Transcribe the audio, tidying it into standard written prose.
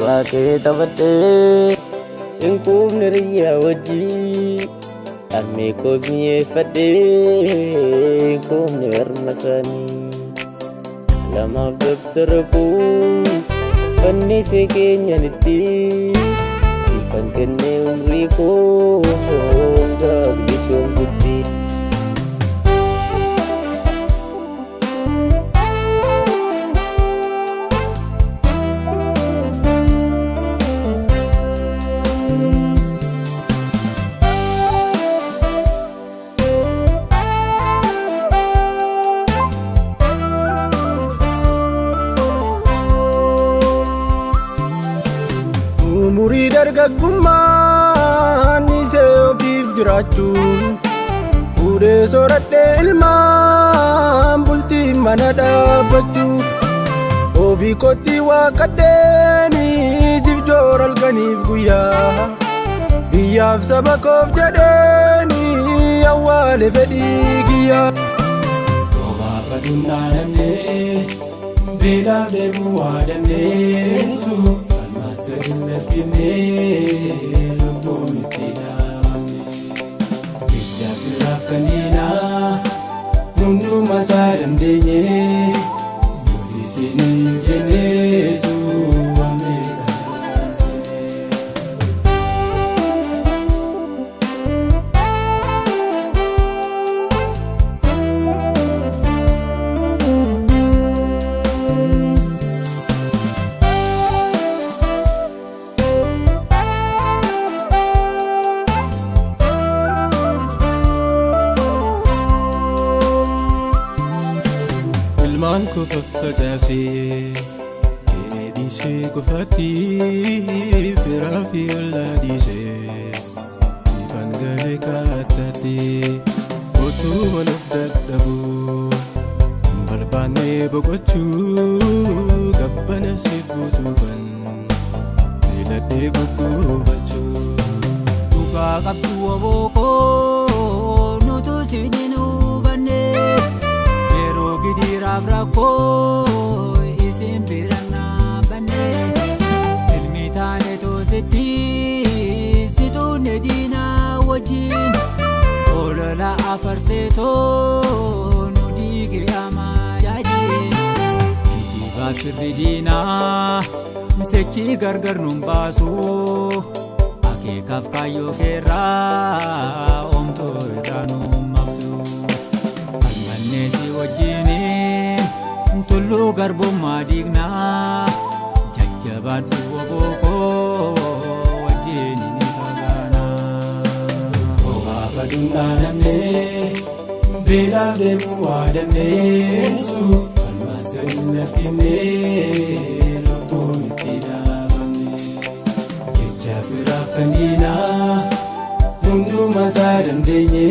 Raakee taphatee hin quufne riyyaa wajjii Armee koos mi'eeffadhee hin quufne harma isaanii Lamaaf dabtara koo fannisee keenyanitti Ifan kennee umrii koo gaabbisoon guddii Umurii dargaggummaan isee ofiif jiraachuun Fuudhee sooradhee ilmaan bultii mana dhaabbachuu Ofii kootti waaqadheeniif joora halkaniif guyyaa Biyyaaf saba koof jedheeni awwaale fedhii kiyyaa Roobaaf aduun dhaanamnee beelaaf deemuu waadamneetu Sadilafine lubbuun itti dhaabamne Ijaa firaaf kanniina hunduma isaa dandeenye Nuti isiniif jenneetu waamee dhaabsine Ilmaan koo faffacaasee Keedisee qofaatti firaa fi ollaa dhiisee Siifan galee kaattatee Otuu maluuf dadhabuu Hin barbaannee boqochuu Qabbana siif buusuufan Beeladhee gugguubachuu Dhugaa qabdu wabookoo Nutu siiniin hubannee Gidiraaf rakkoo isin biraan dhaabannee Ilmi taane toositti situunne diinaa wajjin Olola afarseetoo nu diige amaa yaadeen Kijibaaf sirri diinaa sechii gargar nun baasu Akeekaaf kaayyoo keerraa omtoo irraa nun maqsu Almanneesi wajjini Tullu garbummaa diignaa Jajjabaadhu wabookoo wajjini ni fagaanaa Roobaaf aduun dhaanamnee beelaaf deemuu waadamneetu Falmaa sadilafine lubbuun itti dhaabamne Ijaa firaaf kanniina hunduma isaa dandeenye